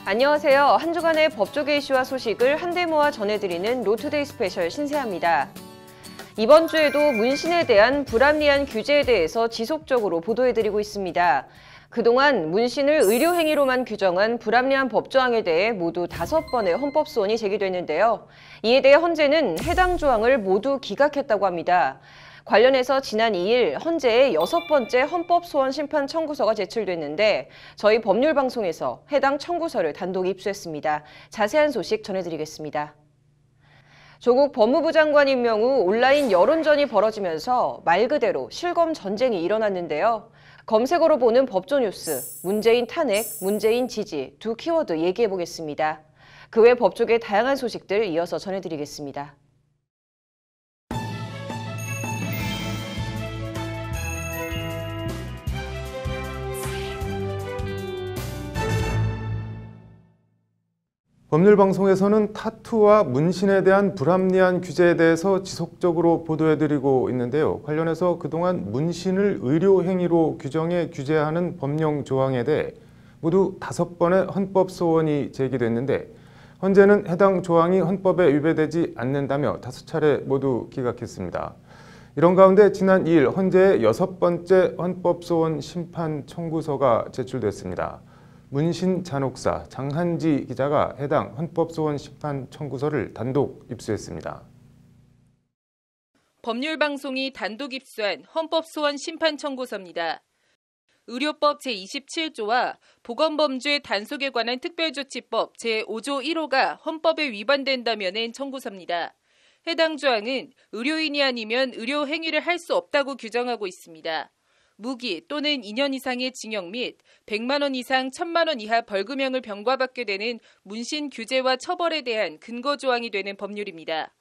안녕하세요. 한 주간의 법조계 이슈와 소식을 한데 모아 전해드리는 로투데이 스페셜 신세아입니다. 이번 주에도 문신에 대한 불합리한 규제에 대해서 지속적으로 보도해드리고 있습니다. 그동안 문신을 의료행위로만 규정한 불합리한 법조항에 대해 모두 5번의 헌법소원이 제기됐는데요. 이에 대해 헌재는 해당 조항을 모두 기각했다고 합니다. 관련해서 지난 2일 헌재에 6번째 헌법소원 심판 청구서가 제출됐는데 저희 법률방송에서 해당 청구서를 단독 입수했습니다. 자세한 소식 전해드리겠습니다. 조국 법무부 장관 임명 후 온라인 여론전이 벌어지면서 말 그대로 실검 전쟁이 일어났는데요. 검색어로 보는 법조뉴스, 문재인 탄핵, 문재인 지지 두 키워드 얘기해보겠습니다. 그 외 법조계 다양한 소식들 이어서 전해드리겠습니다. 법률방송에서는 타투와 문신에 대한 불합리한 규제에 대해서 지속적으로 보도해드리고 있는데요. 관련해서 그동안 문신을 의료행위로 규제하는 법령 조항에 대해 모두 5번의 헌법소원이 제기됐는데 헌재는 해당 조항이 헌법에 위배되지 않는다며 5차례 모두 기각했습니다. 이런 가운데 지난 2일 헌재에 6번째 헌법소원 심판 청구서가 제출됐습니다. 문신 잔혹사 장한지 기자가 해당 헌법소원 심판 청구서를 단독 입수했습니다. 법률방송이 단독 입수한 헌법소원 심판 청구서입니다. 의료법 제27조와 보건범죄 단속에 관한 특별조치법 제5조 1호가 헌법에 위반된다면 낸 청구서입니다. 해당 조항은 의료인이 아니면 의료행위를 할 수 없다고 규정하고 있습니다. 무기 또는 2년 이상의 징역 및 100만 원 이상 1000만 원 이하 벌금형을 병과받게 되는 문신 규제와 처벌에 대한 근거 조항이 되는 법률입니다.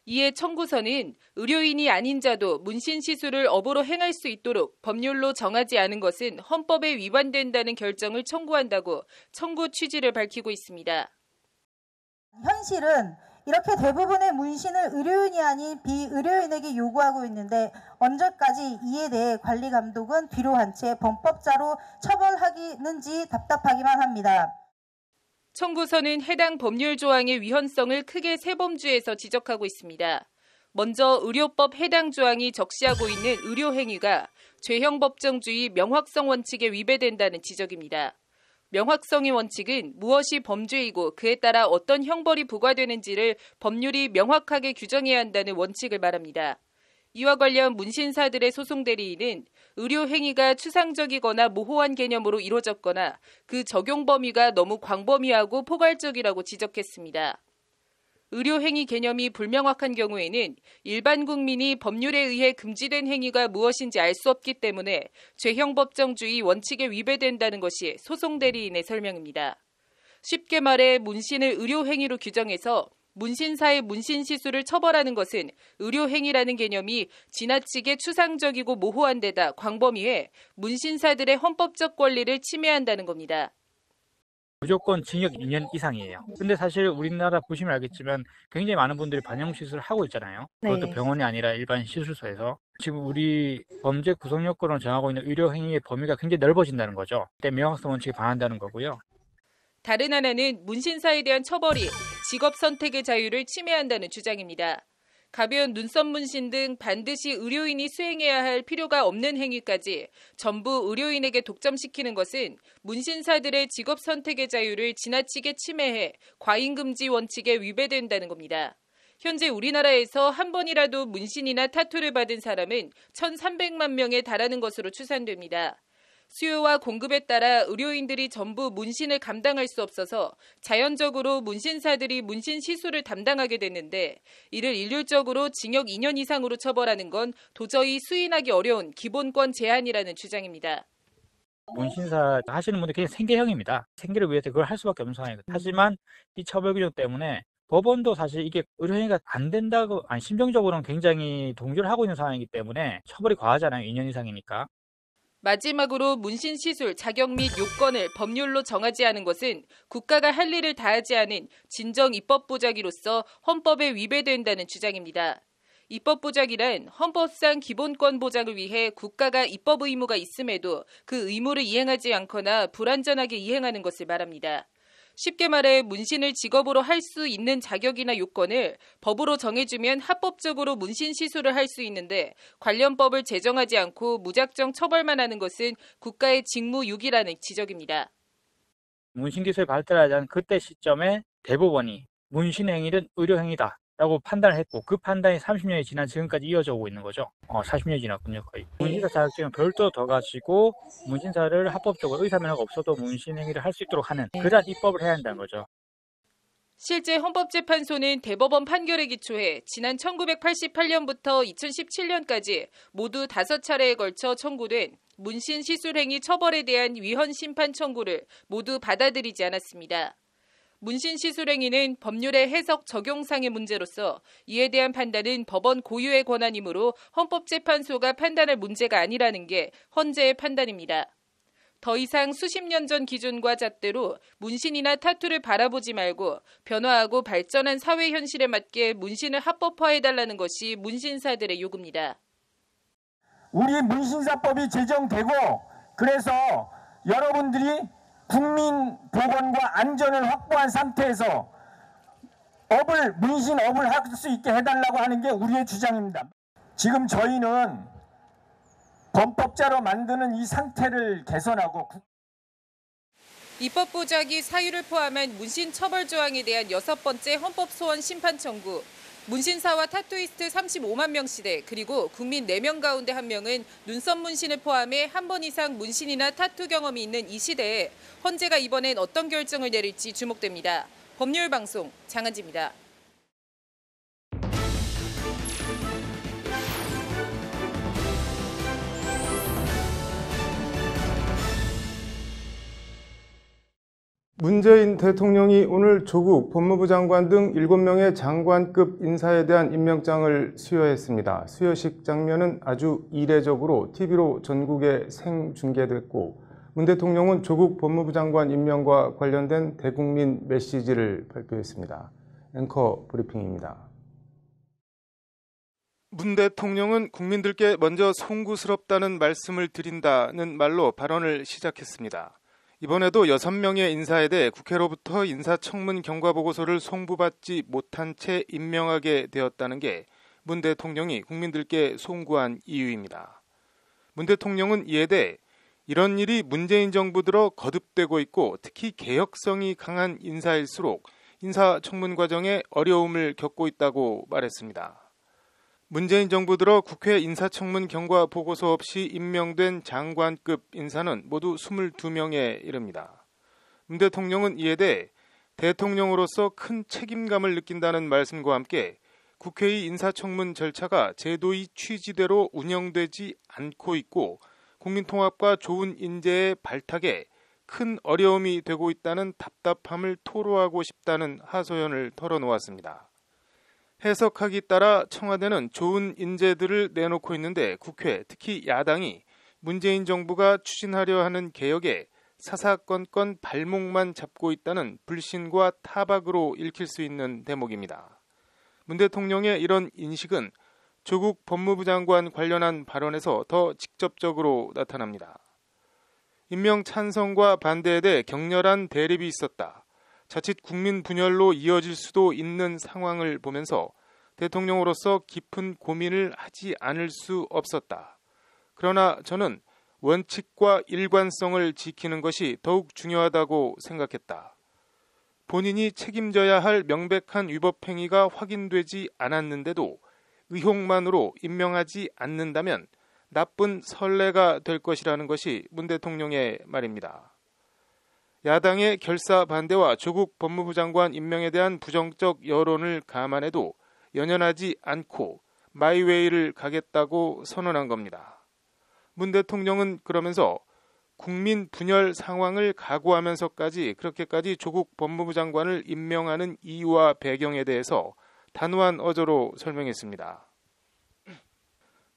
이에 청구서는 의료인이 아닌 자도 문신 시술을 업으로 행할 수 있도록 법률로 정하지 않은 것은 헌법에 위반된다는 결정을 청구한다고 청구 취지를 밝히고 있습니다. 현실은 이렇게 대부분의 문신을 의료인이 아닌 비의료인에게 요구하고 있는데 언제까지 이에 대해 관리 감독은 뒤로 한 채 범법자로 처벌하기는지 답답하기만 합니다. 청구서는 해당 법률 조항의 위헌성을 크게 3범주에서 지적하고 있습니다. 먼저 의료법 해당 조항이 적시하고 있는 의료행위가 죄형법정주의 명확성 원칙에 위배된다는 지적입니다. 명확성의 원칙은 무엇이 범죄이고 그에 따라 어떤 형벌이 부과되는지를 법률이 명확하게 규정해야 한다는 원칙을 말합니다. 이와 관련 문신사들의 소송 대리인은 의료행위가 추상적이거나 모호한 개념으로 이루어졌거나 그 적용 범위가 너무 광범위하고 포괄적이라고 지적했습니다. 의료행위 개념이 불명확한 경우에는 일반 국민이 법률에 의해 금지된 행위가 무엇인지 알 수 없기 때문에 죄형법정주의 원칙에 위배된다는 것이 소송 대리인의 설명입니다. 쉽게 말해 문신을 의료행위로 규정해서 문신사의 문신시술을 처벌하는 것은 의료행위라는 개념이 지나치게 추상적이고 모호한 데다 광범위해 문신사들의 헌법적 권리를 침해한다는 겁니다. 무조건 징역 2년 이상이에요. 근데 사실 우리나라 보시면 알겠지만 굉장히 많은 분들이 반영 시술을 하고 있잖아요. 그것도 병원이 아니라 일반 시술소에서. 지금 우리 범죄 구성 요건을 정하고 있는 의료행위의 범위가 굉장히 넓어진다는 거죠. 그때 명확성 원칙에 반한다는 거고요. 다른 하나는 문신사에 대한 처벌이 직업 선택의 자유를 침해한다는 주장입니다. 가벼운 눈썹 문신 등 반드시 의료인이 수행해야 할 필요가 없는 행위까지 전부 의료인에게 독점시키는 것은 문신사들의 직업 선택의 자유를 지나치게 침해해 과잉금지 원칙에 위배된다는 겁니다. 현재 우리나라에서 한 번이라도 문신이나 타투를 받은 사람은 1,300만 명에 달하는 것으로 추산됩니다. 수요와 공급에 따라 의료인들이 전부 문신을 감당할 수 없어서 자연적으로 문신사들이 문신 시술을 담당하게 됐는데 이를 일률적으로 징역 2년 이상으로 처벌하는 건 도저히 수인하기 어려운 기본권 제한이라는 주장입니다. 문신사 하시는 분들 그냥 생계형입니다. 생계를 위해서 그걸 할 수밖에 없는 상황이거든요. 하지만 이 처벌 규정 때문에 법원도 사실 이게 의료행위가 안 된다고 심정적으로는 굉장히 동조를 하고 있는 상황이기 때문에 처벌이 과하잖아요. 2년 이상이니까. 마지막으로 문신 시술 자격 및 요건을 법률로 정하지 않은 것은 국가가 할 일을 다하지 않은 진정 입법 보자기로서 헌법에 위배된다는 주장입니다. 입법 보장이란 헌법상 기본권 보장을 위해 국가가 입법 의무가 있음에도 그 의무를 이행하지 않거나 불완전하게 이행하는 것을 말합니다. 쉽게 말해 문신을 직업으로 할 수 있는 자격이나 요건을 법으로 정해주면 합법적으로 문신 시술을 할 수 있는데 관련 법을 제정하지 않고 무작정 처벌만 하는 것은 국가의 직무유기라는 지적입니다. 문신기술이 발달하자는 그때 시점에 대법원이 문신 행위는 의료행위다 라고 판단을 했고 그 판단이 30년이 지난 지금까지 이어져 오고 있는 거죠. 40년이 지났군요, 거의. 문신사 자격증은 별도 더 가지고 문신사를 합법적으로 의사면허가 없어도 문신 행위를 할 수 있도록 하는 그러한 입법을 해야 한다는 거죠. 실제 헌법재판소는 대법원 판결에 기초해 지난 1988년부터 2017년까지 모두 5차례에 걸쳐 청구된 문신 시술행위 처벌에 대한 위헌 심판 청구를 모두 받아들이지 않았습니다. 문신 시술행위는 법률의 해석 적용상의 문제로서 이에 대한 판단은 법원 고유의 권한이므로 헌법재판소가 판단할 문제가 아니라는 게 헌재의 판단입니다. 더 이상 수십 년 전 기준과 잣대로 문신이나 타투를 바라보지 말고 변화하고 발전한 사회 현실에 맞게 문신을 합법화해달라는 것이 문신사들의 요구입니다. 우리 문신사법이 제정되고 그래서 여러분들이 국민 보건과 안전을 확보한 상태에서 문신업을 할 수 있게 해달라고 하는 게 우리의 주장입니다. 지금 저희는 범법자로 만드는 이 상태를 개선하고 입법 보좌기 사유를 포함한 문신 처벌 조항에 대한 6번째 헌법 소원 심판 청구. 문신사와 타투이스트 35만 명 시대 그리고 국민 4명 가운데 1명은 눈썹 문신을 포함해 한 번 이상 문신이나 타투 경험이 있는 이 시대에 헌재가 이번엔 어떤 결정을 내릴지 주목됩니다. 법률방송 장한지입니다. 문재인 대통령이 오늘 조국 법무부 장관 등 7명의 장관급 인사에 대한 임명장을 수여했습니다. 수여식 장면은 아주 이례적으로 TV로 전국에 생중계됐고 문 대통령은 조국 법무부 장관 임명과 관련된 대국민 메시지를 발표했습니다. 앵커 브리핑입니다. 문 대통령은 국민들께 먼저 송구스럽다는 말씀을 드린다는 말로 발언을 시작했습니다. 이번에도 6명의 인사에 대해 국회로부터 인사청문 경과보고서를 송부받지 못한 채 임명하게 되었다는 게 문 대통령이 국민들께 송구한 이유입니다. 문 대통령은 이에 대해 이런 일이 문재인 정부 들어 거듭되고 있고 특히 개혁성이 강한 인사일수록 인사청문 과정에 어려움을 겪고 있다고 말했습니다. 문재인 정부 들어 국회 인사청문 경과 보고서 없이 임명된 장관급 인사는 모두 22명에 이릅니다. 문 대통령은 이에 대해 대통령으로서 큰 책임감을 느낀다는 말씀과 함께 국회의 인사청문 절차가 제도의 취지대로 운영되지 않고 있고 국민통합과 좋은 인재의 발탁에 큰 어려움이 되고 있다는 답답함을 토로하고 싶다는 하소연을 털어놓았습니다. 해석하기 따라 청와대는 좋은 인재들을 내놓고 있는데 국회, 특히 야당이 문재인 정부가 추진하려 하는 개혁에 사사건건 발목만 잡고 있다는 불신과 타박으로 읽힐 수 있는 대목입니다. 문 대통령의 이런 인식은 조국 법무부 장관 관련한 발언에서 더 직접적으로 나타납니다. 임명 찬성과 반대에 대해 격렬한 대립이 있었다. 자칫 국민 분열로 이어질 수도 있는 상황을 보면서 대통령으로서 깊은 고민을 하지 않을 수 없었다. 그러나 저는 원칙과 일관성을 지키는 것이 더욱 중요하다고 생각했다. 본인이 책임져야 할 명백한 위법 행위가 확인되지 않았는데도 의혹만으로 임명하지 않는다면 나쁜 선례가 될 것이라는 것이 문 대통령의 말입니다. 야당의 결사 반대와 조국 법무부 장관 임명에 대한 부정적 여론을 감안해도 연연하지 않고 마이웨이를 가겠다고 선언한 겁니다. 문 대통령은 그러면서 국민 분열 상황을 각오하면서까지 그렇게까지 조국 법무부 장관을 임명하는 이유와 배경에 대해서 단호한 어조로 설명했습니다.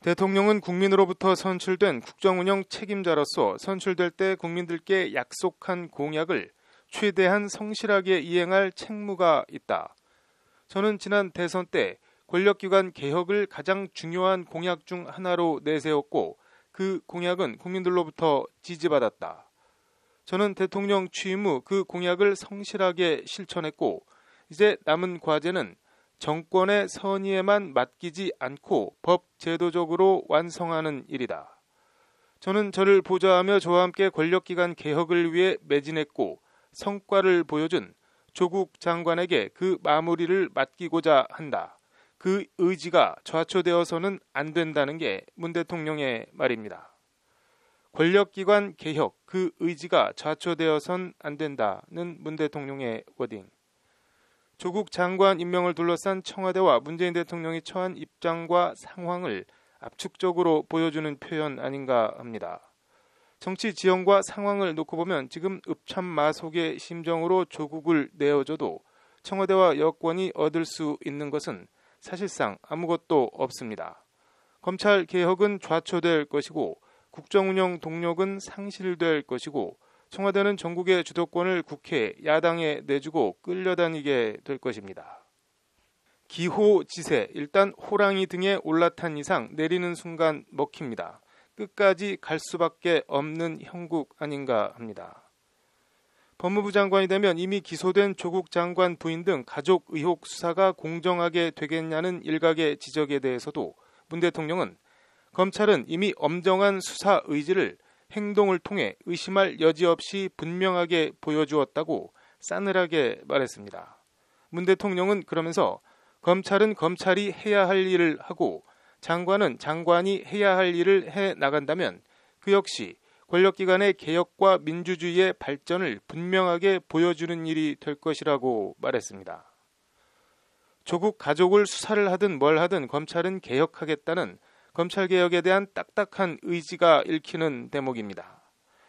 대통령은 국민으로부터 선출된 국정운영 책임자로서 선출될 때 국민들께 약속한 공약을 최대한 성실하게 이행할 책무가 있다. 저는 지난 대선 때 권력기관 개혁을 가장 중요한 공약 중 하나로 내세웠고 그 공약은 국민들로부터 지지받았다. 저는 대통령 취임 후 그 공약을 성실하게 실천했고 이제 남은 과제는 정권의 선의에만 맡기지 않고 법 제도적으로 완성하는 일이다. 저는 저를 보좌하며 저와 함께 권력기관 개혁을 위해 매진했고 성과를 보여준 조국 장관에게 그 마무리를 맡기고자 한다. 그 의지가 좌초되어서는 안 된다는 게 문 대통령의 말입니다. 권력기관 개혁, 그 의지가 좌초되어선 안 된다는 문 대통령의 워딩. 조국 장관 임명을 둘러싼 청와대와 문재인 대통령이 처한 입장과 상황을 압축적으로 보여주는 표현 아닌가 합니다. 정치 지형과 상황을 놓고 보면 지금 읍참마속의 심정으로 조국을 내어줘도 청와대와 여권이 얻을 수 있는 것은 사실상 아무것도 없습니다. 검찰 개혁은 좌초될 것이고 국정운영 동력은 상실될 것이고 청와대는 전국의 주도권을 국회, 야당에 내주고 끌려다니게 될 것입니다. 기호지세, 일단 호랑이 등에 올라탄 이상 내리는 순간 먹힙니다. 끝까지 갈 수밖에 없는 형국 아닌가 합니다. 법무부 장관이 되면 이미 기소된 조국 장관 부인 등 가족 의혹 수사가 공정하게 되겠냐는 일각의 지적에 대해서도 문 대통령은 검찰은 이미 엄정한 수사 의지를 행동을 통해 의심할 여지 없이 분명하게 보여주었다고 싸늘하게 말했습니다. 문 대통령은 그러면서 검찰은 검찰이 해야 할 일을 하고 장관은 장관이 해야 할 일을 해 나간다면 그 역시 권력기관의 개혁과 민주주의의 발전을 분명하게 보여주는 일이 될 것이라고 말했습니다. 조국 가족을 수사를 하든 뭘 하든 검찰은 개혁하겠다는 검찰개혁에 대한 딱딱한 의지가 읽히는 대목입니다.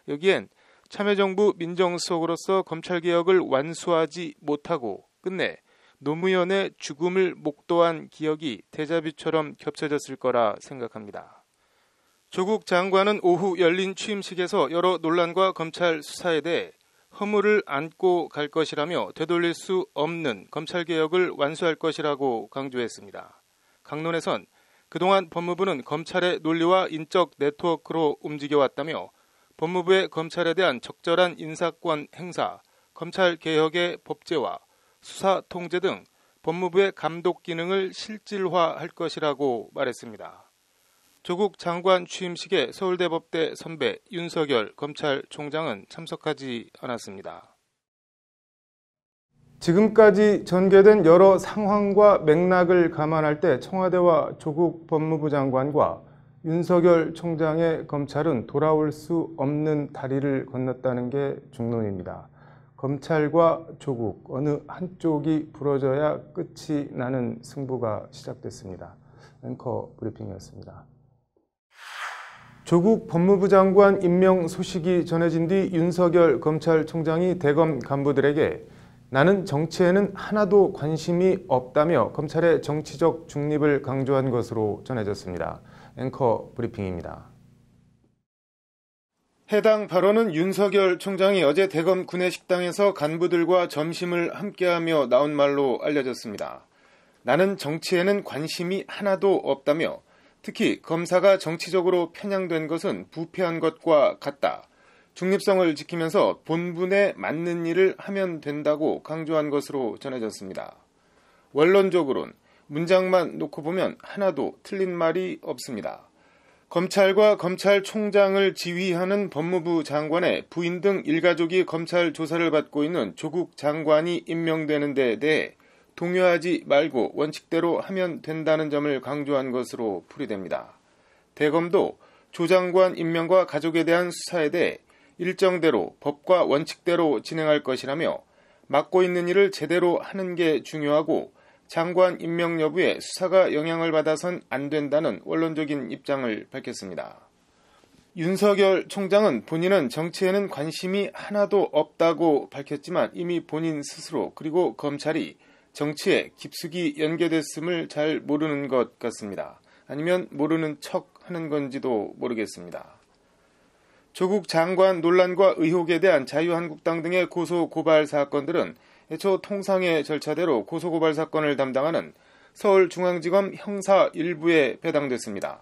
여기엔 참여정부 민정수석으로서 검찰개혁을 완수하지 못하고 끝내 노무현의 죽음을 목도한 기억이 데자뷰처럼 겹쳐졌을 거라 생각합니다. 조국 장관은 오후 열린 취임식에서 여러 논란과 검찰 수사에 대해 허물을 안고 갈 것이라며 되돌릴 수 없는 검찰개혁을 완수할 것이라고 강조했습니다. 강론에선 그동안 법무부는 검찰의 논리와 인적 네트워크로 움직여왔다며 법무부의 검찰에 대한 적절한 인사권 행사, 검찰개혁의 법제화, 수사 통제 등 법무부의 감독 기능을 실질화할 것이라고 말했습니다. 조국 장관 취임식에 서울대법대 선배 윤석열 검찰총장은 참석하지 않았습니다. 지금까지 전개된 여러 상황과 맥락을 감안할 때 청와대와 조국 법무부 장관과 윤석열 총장의 검찰은 돌아올 수 없는 다리를 건넜다는 게 중론입니다. 검찰과 조국 어느 한쪽이 부러져야 끝이 나는 승부가 시작됐습니다. 앵커 브리핑이었습니다. 조국 법무부 장관 임명 소식이 전해진 뒤 윤석열 검찰총장이 대검 간부들에게 나는 정치에는 하나도 관심이 없다며 검찰의 정치적 중립을 강조한 것으로 전해졌습니다. 앵커 브리핑입니다. 해당 발언은 윤석열 총장이 어제 대검 구내식당에서 간부들과 점심을 함께하며 나온 말로 알려졌습니다. 나는 정치에는 관심이 하나도 없다며 특히 검사가 정치적으로 편향된 것은 부패한 것과 같다. 중립성을 지키면서 본분에 맞는 일을 하면 된다고 강조한 것으로 전해졌습니다. 원론적으로는 문장만 놓고 보면 하나도 틀린 말이 없습니다. 검찰과 검찰총장을 지휘하는 법무부 장관의 부인 등 일가족이 검찰 조사를 받고 있는 조국 장관이 임명되는 데 대해 동요하지 말고 원칙대로 하면 된다는 점을 강조한 것으로 풀이됩니다. 대검도 조 장관 임명과 가족에 대한 수사에 대해 일정대로 법과 원칙대로 진행할 것이라며 맡고 있는 일을 제대로 하는 게 중요하고 장관 임명 여부에 수사가 영향을 받아선 안 된다는 원론적인 입장을 밝혔습니다. 윤석열 총장은 본인은 정치에는 관심이 하나도 없다고 밝혔지만 이미 본인 스스로 그리고 검찰이 정치에 깊숙이 연계됐음을 잘 모르는 것 같습니다. 아니면 모르는 척 하는 건지도 모르겠습니다. 조국 장관 논란과 의혹에 대한 자유한국당 등의 고소고발 사건들은 애초 통상의 절차대로 고소고발 사건을 담당하는 서울중앙지검 형사 1부에 배당됐습니다.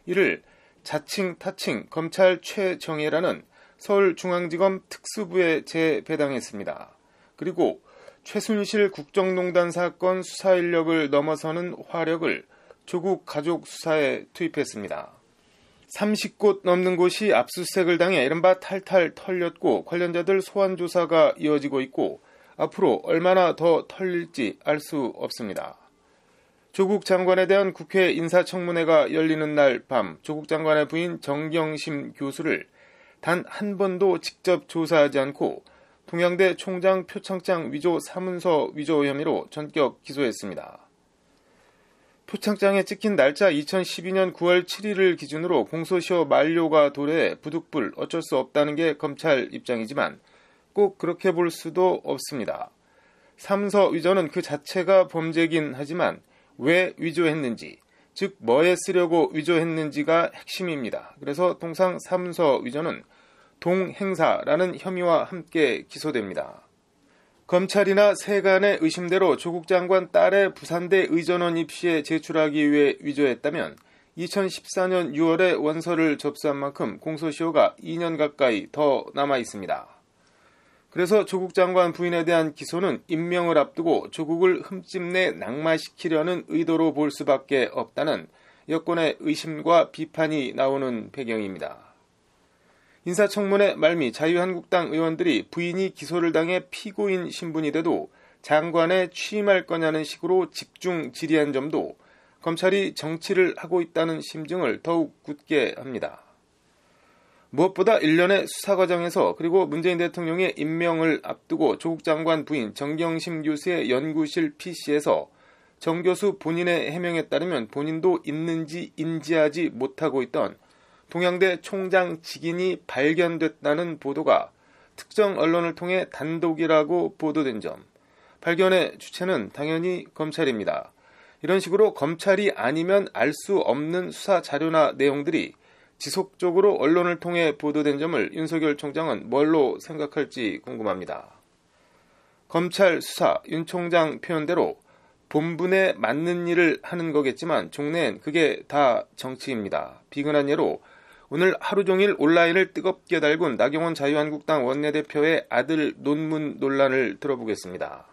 이를 자칭 타칭 검찰 최정예라는 서울중앙지검 특수부에 재배당했습니다. 그리고 최순실 국정농단 사건 수사 인력을 넘어서는 화력을 조국 가족 수사에 투입했습니다. 30곳 넘는 곳이 압수수색을 당해 이른바 탈탈 털렸고 관련자들 소환 조사가 이어지고 있고 앞으로 얼마나 더 털릴지 알 수 없습니다. 조국 장관에 대한 국회 인사청문회가 열리는 날 밤 조국 장관의 부인 정경심 교수를 단 한 번도 직접 조사하지 않고 동양대 총장 표창장 위조 사문서 위조 혐의로 전격 기소했습니다. 표창장에 찍힌 날짜 2012년 9월 7일을 기준으로 공소시효 만료가 도래해 부득불 어쩔 수 없다는 게 검찰 입장이지만 꼭 그렇게 볼 수도 없습니다. 사문서 위조는 그 자체가 범죄긴 하지만 왜 위조했는지, 즉 뭐에 쓰려고 위조했는지가 핵심입니다. 그래서 통상 사문서 위조는 동행사라는 혐의와 함께 기소됩니다. 검찰이나 세간의 의심대로 조국 장관 딸의 부산대 의전원 입시에 제출하기 위해 위조했다면 2014년 6월에 원서를 접수한 만큼 공소시효가 2년 가까이 더 남아 있습니다. 그래서 조국 장관 부인에 대한 기소는 임명을 앞두고 조국을 흠집내 낙마시키려는 의도로 볼 수밖에 없다는 여권의 의심과 비판이 나오는 배경입니다. 인사청문회 말미 자유한국당 의원들이 부인이 기소를 당해 피고인 신분이 돼도 장관에 취임할 거냐는 식으로 집중 질의한 점도 검찰이 정치를 하고 있다는 심증을 더욱 굳게 합니다. 무엇보다 일련의 수사 과정에서 그리고 문재인 대통령의 임명을 앞두고 조국 장관 부인 정경심 교수의 연구실 PC에서 정 교수 본인의 해명에 따르면 본인도 있는지 인지하지 못하고 있던 동양대 총장 직인이 발견됐다는 보도가 특정 언론을 통해 단독이라고 보도된 점, 발견의 주체는 당연히 검찰입니다. 이런 식으로 검찰이 아니면 알 수 없는 수사 자료나 내용들이 지속적으로 언론을 통해 보도된 점을 윤석열 총장은 뭘로 생각할지 궁금합니다. 검찰 수사, 윤 총장 표현대로 본분에 맞는 일을 하는 거겠지만 종래엔 그게 다 정치입니다. 비근한 예로 오늘 하루 종일 온라인을 뜨겁게 달군 나경원 자유한국당 원내대표의 아들 논문 논란을 들어보겠습니다.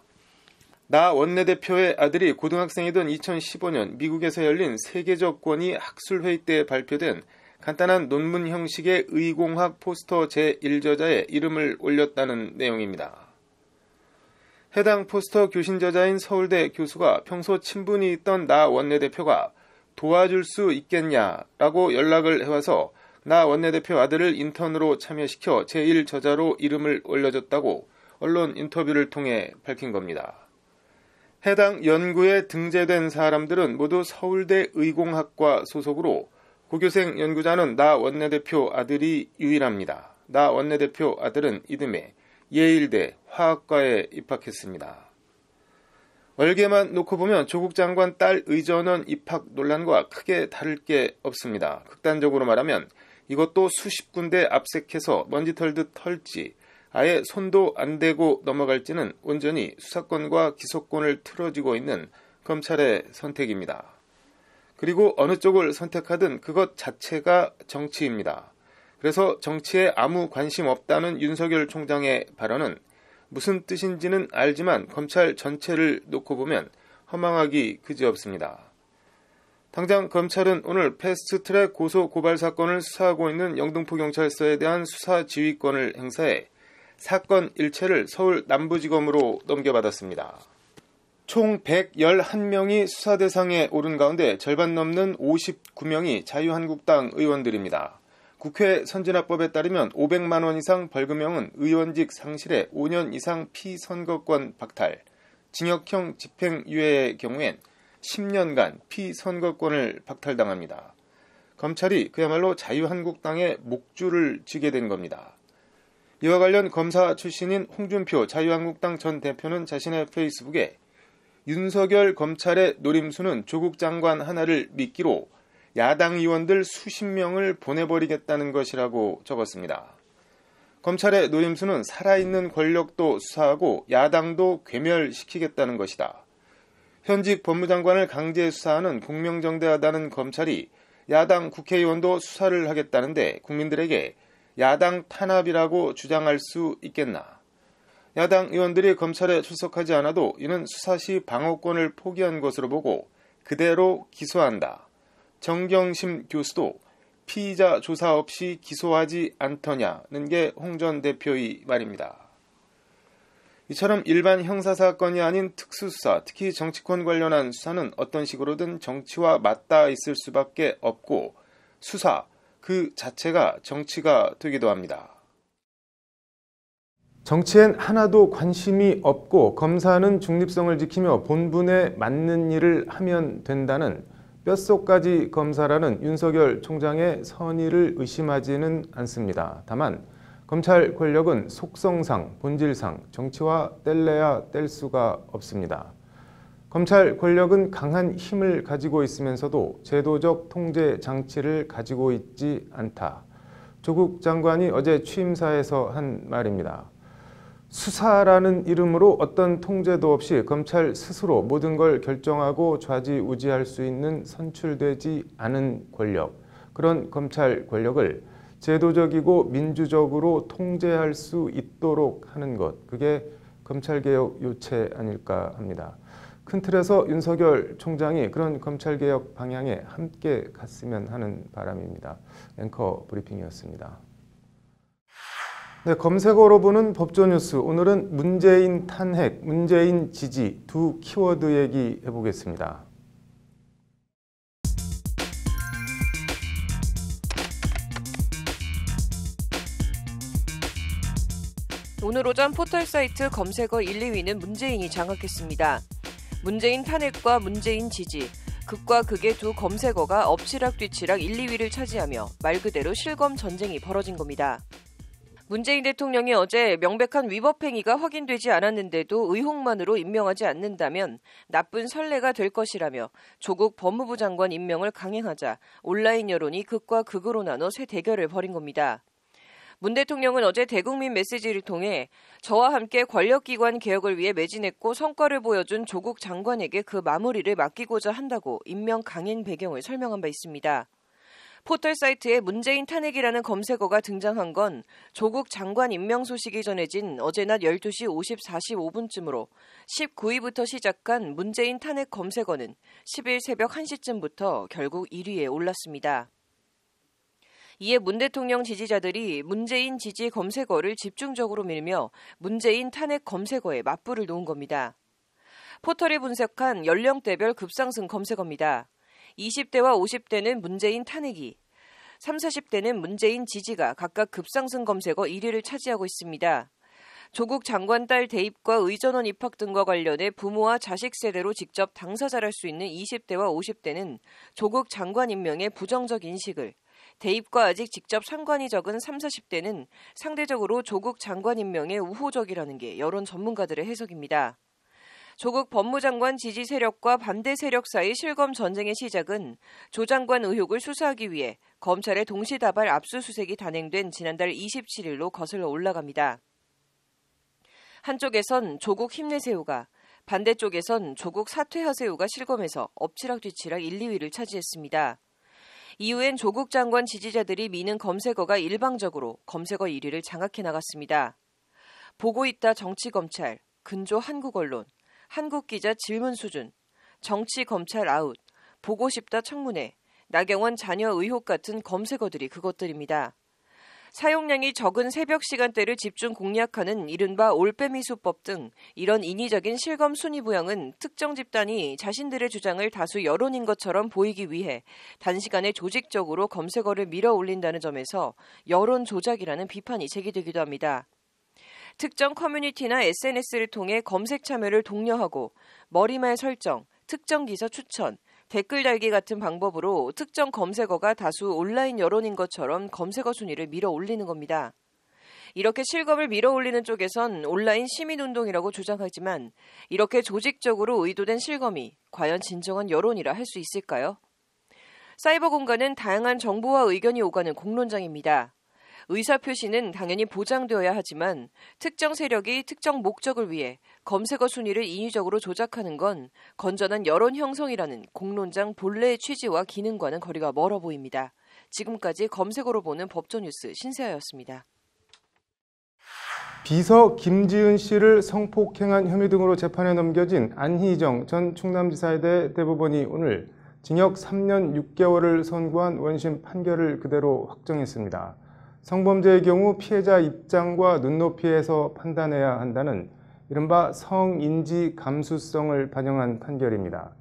나 원내대표의 아들이 고등학생이던 2015년 미국에서 열린 세계적 권위 학술회의 때 발표된 간단한 논문 형식의 의공학 포스터 제1저자에 이름을 올렸다는 내용입니다. 해당 포스터 교신 저자인 서울대 교수가 평소 친분이 있던 나 원내대표가 도와줄 수 있겠냐라고 연락을 해와서 나 원내대표 아들을 인턴으로 참여시켜 제1저자로 이름을 올려줬다고 언론 인터뷰를 통해 밝힌 겁니다. 해당 연구에 등재된 사람들은 모두 서울대 의공학과 소속으로 고교생 연구자는 나 원내대표 아들이 유일합니다. 나 원내대표 아들은 이듬해 예일대 화학과에 입학했습니다. 얼개만 놓고 보면 조국 장관 딸 의전원 입학 논란과 크게 다를 게 없습니다. 극단적으로 말하면 이것도 수십 군데 압색해서 먼지 털듯 털지 아예 손도 안 대고 넘어갈지는 온전히 수사권과 기소권을 틀어쥐고 있는 검찰의 선택입니다. 그리고 어느 쪽을 선택하든 그것 자체가 정치입니다. 그래서 정치에 아무 관심 없다는 윤석열 총장의 발언은 무슨 뜻인지는 알지만 검찰 전체를 놓고 보면 허망하기 그지없습니다. 당장 검찰은 오늘 패스트트랙 고소 고발 사건을 수사하고 있는 영등포경찰서에 대한 수사 지휘권을 행사해 사건 일체를 서울 남부지검으로 넘겨받았습니다. 총 111명이 수사 대상에 오른 가운데 절반 넘는 59명이 자유한국당 의원들입니다. 국회 선진화법에 따르면 500만 원 이상 벌금형은 의원직 상실에 5년 이상 피선거권 박탈, 징역형 집행유예의 경우엔 10년간 피선거권을 박탈당합니다. 검찰이 그야말로 자유한국당의 목줄을 쥐게 된 겁니다. 이와 관련 검사 출신인 홍준표 자유한국당 전 대표는 자신의 페이스북에 윤석열 검찰의 노림수는 조국 장관 하나를 미끼로 야당 의원들 수십 명을 보내버리겠다는 것이라고 적었습니다. 검찰의 노림수는 살아있는 권력도 수사하고 야당도 괴멸시키겠다는 것이다. 현직 법무장관을 강제 수사하는 공명정대하다는 검찰이 야당 국회의원도 수사를 하겠다는데 국민들에게 야당 탄압이라고 주장할 수 있겠나? 야당 의원들이 검찰에 출석하지 않아도 이는 수사 시 방어권을 포기한 것으로 보고 그대로 기소한다. 정경심 교수도 피의자 조사 없이 기소하지 않더냐는 게 홍 전 대표의 말입니다. 이처럼 일반 형사사건이 아닌 특수수사, 특히 정치권 관련한 수사는 어떤 식으로든 정치와 맞닿아 있을 수밖에 없고 수사 그 자체가 정치가 되기도 합니다. 정치엔 하나도 관심이 없고 검사는 중립성을 지키며 본분에 맞는 일을 하면 된다는 뼛속까지 검사라는 윤석열 총장의 선의를 의심하지는 않습니다. 다만 검찰 권력은 속성상, 본질상 정치와 뗄래야 뗄 수가 없습니다. 검찰 권력은 강한 힘을 가지고 있으면서도 제도적 통제 장치를 가지고 있지 않다. 조국 장관이 어제 취임사에서 한 말입니다. 수사라는 이름으로 어떤 통제도 없이 검찰 스스로 모든 걸 결정하고 좌지우지할 수 있는 선출되지 않은 권력, 그런 검찰 권력을 제도적이고 민주적으로 통제할 수 있도록 하는 것, 그게 검찰개혁 요체 아닐까 합니다. 큰 틀에서 윤석열 총장이 그런 검찰개혁 방향에 함께 갔으면 하는 바람입니다. 앵커 브리핑이었습니다. 네, 검색어로 보는 법조 뉴스. 오늘은 문재인 탄핵, 문재인 지지 두 키워드 얘기해 보겠습니다. 오늘 오전 포털사이트 검색어 1, 2위는 문재인이 장악했습니다. 문재인 탄핵과 문재인 지지, 극과 극의 두 검색어가 엎치락뒤치락 1, 2위를 차지하며 말 그대로 실검 전쟁이 벌어진 겁니다. 문재인 대통령이 어제 명백한 위법 행위가 확인되지 않았는데도 의혹만으로 임명하지 않는다면 나쁜 선례가 될 것이라며 조국 법무부 장관 임명을 강행하자 온라인 여론이 극과 극으로 나눠 새 대결을 벌인 겁니다. 문 대통령은 어제 대국민 메시지를 통해 저와 함께 권력기관 개혁을 위해 매진했고 성과를 보여준 조국 장관에게 그 마무리를 맡기고자 한다고 임명 강행 배경을 설명한 바 있습니다. 포털 사이트에 문재인 탄핵이라는 검색어가 등장한 건 조국 장관 임명 소식이 전해진 어제 낮 12시 45분쯤으로 19위부터 시작한 문재인 탄핵 검색어는 10일 새벽 1시쯤부터 결국 1위에 올랐습니다. 이에 문 대통령 지지자들이 문재인 지지 검색어를 집중적으로 밀며 문재인 탄핵 검색어에 맞불을 놓은 겁니다. 포털이 분석한 연령대별 급상승 검색어입니다. 20대와 50대는 문재인 탄핵이, 30, 40대는 문재인 지지가 각각 급상승 검색어 1위를 차지하고 있습니다. 조국 장관 딸 대입과 의전원 입학 등과 관련해 부모와 자식 세대로 직접 당사자랄 수 있는 20대와 50대는 조국 장관 임명에 부정적 인식을, 대입과 아직 직접 상관이 적은 30, 40대는 상대적으로 조국 장관 임명에 우호적이라는 게 여론 전문가들의 해석입니다. 조국 법무장관 지지 세력과 반대 세력 사이 실검 전쟁의 시작은 조 장관 의혹을 수사하기 위해 검찰의 동시다발 압수수색이 단행된 지난달 27일로 거슬러 올라갑니다. 한쪽에선 조국 힘내세요가, 반대쪽에선 조국 사퇴하세요가 실검에서 엎치락뒤치락 1, 2위를 차지했습니다. 이후엔 조국 장관 지지자들이 미는 검색어가 일방적으로 검색어 1위를 장악해 나갔습니다. 보고 있다 정치검찰, 근조 한국언론, 한국기자 질문 수준, 정치검찰 아웃, 보고 싶다 청문회, 나경원 자녀 의혹 같은 검색어들이 그것들입니다. 사용량이 적은 새벽 시간대를 집중 공략하는 이른바 올빼미 수법 등 이런 인위적인 실검 순위 부양은 특정 집단이 자신들의 주장을 다수 여론인 것처럼 보이기 위해 단시간에 조직적으로 검색어를 밀어 올린다는 점에서 여론 조작이라는 비판이 제기되기도 합니다. 특정 커뮤니티나 SNS를 통해 검색 참여를 독려하고 머리말 설정, 특정 기사 추천, 댓글 달기 같은 방법으로 특정 검색어가 다수 온라인 여론인 것처럼 검색어 순위를 밀어 올리는 겁니다. 이렇게 실검을 밀어 올리는 쪽에선 온라인 시민운동이라고 주장하지만 이렇게 조직적으로 의도된 실검이 과연 진정한 여론이라 할 수 있을까요? 사이버 공간은 다양한 정보와 의견이 오가는 공론장입니다. 의사표시는 당연히 보장되어야 하지만 특정 세력이 특정 목적을 위해 검색어 순위를 인위적으로 조작하는 건 건전한 여론 형성이라는 공론장 본래의 취지와 기능과는 거리가 멀어 보입니다. 지금까지 검색어로 보는 법조뉴스 신세아였습니다. 비서 김지은 씨를 성폭행한 혐의 등으로 재판에 넘겨진 안희정 전 충남지사에 대해 대법원이 오늘 징역 3년 6개월을 선고한 원심 판결을 그대로 확정했습니다. 성범죄의 경우 피해자 입장과 눈높이에서 판단해야 한다는 이른바 성인지 감수성을 반영한 판결입니다.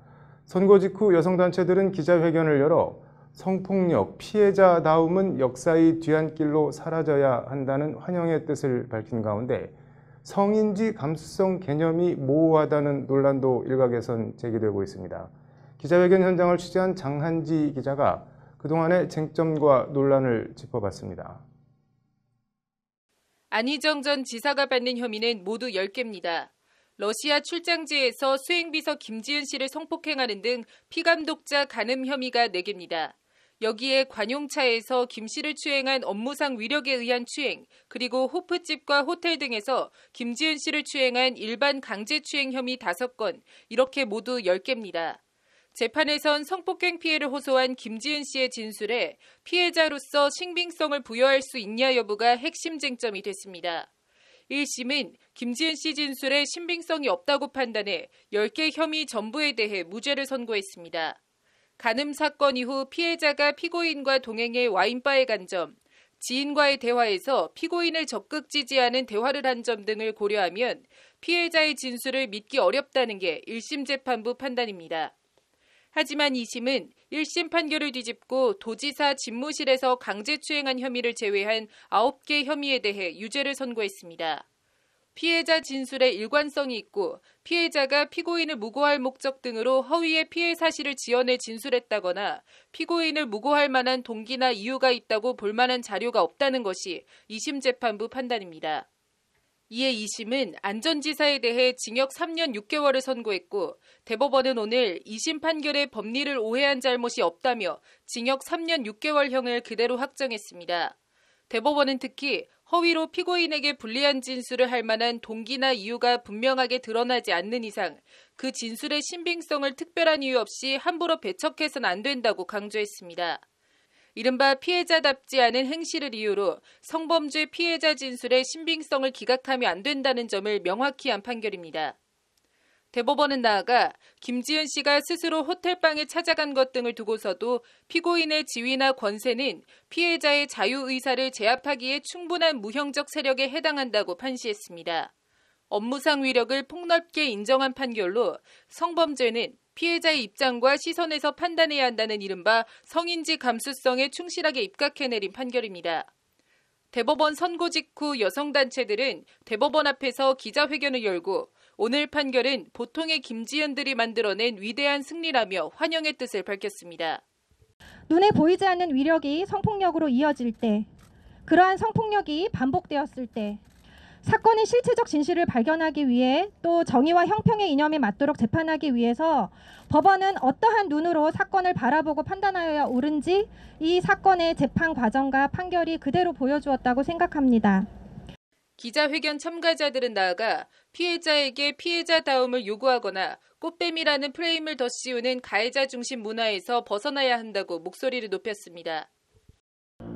선고 직후 여성단체들은 기자회견을 열어 성폭력 피해자다움은 역사의 뒤안길로 사라져야 한다는 환영의 뜻을 밝힌 가운데 성인지 감수성 개념이 모호하다는 논란도 일각에선 제기되고 있습니다. 기자회견 현장을 취재한 장한지 기자가 그동안의 쟁점과 논란을 짚어봤습니다. 안희정 전 지사가 받는 혐의는 모두 10개입니다. 러시아 출장지에서 수행비서 김지은 씨를 성폭행하는 등 피감독자 간음 혐의가 4개입니다. 여기에 관용차에서 김 씨를 추행한 업무상 위력에 의한 추행, 그리고 호프집과 호텔 등에서 김지은 씨를 추행한 일반 강제추행 혐의 5건, 이렇게 모두 10개입니다. 재판에선 성폭행 피해를 호소한 김지은 씨의 진술에 피해자로서 신빙성을 부여할 수 있냐 여부가 핵심 쟁점이 됐습니다. 1심은 김지은 씨 진술에 신빙성이 없다고 판단해 10개 혐의 전부에 대해 무죄를 선고했습니다. 간음 사건 이후 피해자가 피고인과 동행해 와인바에 간 점, 지인과의 대화에서 피고인을 적극 지지하는 대화를 한 점 등을 고려하면 피해자의 진술을 믿기 어렵다는 게 1심 재판부 판단입니다. 하지만 2심은 1심 판결을 뒤집고 도지사 집무실에서 강제추행한 혐의를 제외한 9개 혐의에 대해 유죄를 선고했습니다. 피해자 진술에 일관성이 있고 피해자가 피고인을 무고할 목적 등으로 허위의 피해 사실을 지어내 진술했다거나 피고인을 무고할 만한 동기나 이유가 있다고 볼 만한 자료가 없다는 것이 2심 재판부 판단입니다. 이에 2심은 안 전 지사에 대해 징역 3년 6개월을 선고했고 대법원은 오늘 2심 판결에 법리를 오해한 잘못이 없다며 징역 3년 6개월형을 그대로 확정했습니다. 대법원은 특히 허위로 피고인에게 불리한 진술을 할 만한 동기나 이유가 분명하게 드러나지 않는 이상 그 진술의 신빙성을 특별한 이유 없이 함부로 배척해서는 안 된다고 강조했습니다. 이른바 피해자답지 않은 행실을 이유로 성범죄 피해자 진술의 신빙성을 기각하면 안 된다는 점을 명확히 한 판결입니다. 대법원은 나아가 김지은 씨가 스스로 호텔방에 찾아간 것 등을 두고서도 피고인의 지위나 권세는 피해자의 자유의사를 제압하기에 충분한 무형적 세력에 해당한다고 판시했습니다. 업무상 위력을 폭넓게 인정한 판결로 성범죄는 피해자의 입장과 시선에서 판단해야 한다는 이른바 성인지 감수성에 충실하게 입각해내린 판결입니다. 대법원 선고 직후 여성단체들은 대법원 앞에서 기자회견을 열고 오늘 판결은 보통의 김지은들이 만들어낸 위대한 승리라며 환영의 뜻을 밝혔습니다. 눈에 보이지 않는 위력이 성폭력으로 이어질 때, 그러한 성폭력이 반복되었을 때 사건의 실체적 진실을 발견하기 위해 또 정의와 형평의 이념에 맞도록 재판하기 위해서 법원은 어떠한 눈으로 사건을 바라보고 판단하여야 옳은지 이 사건의 재판 과정과 판결이 그대로 보여주었다고 생각합니다. 기자회견 참가자들은 나아가 피해자에게 피해자다움을 요구하거나 꽃뱀이라는 프레임을 더 씌우는 가해자 중심 문화에서 벗어나야 한다고 목소리를 높였습니다.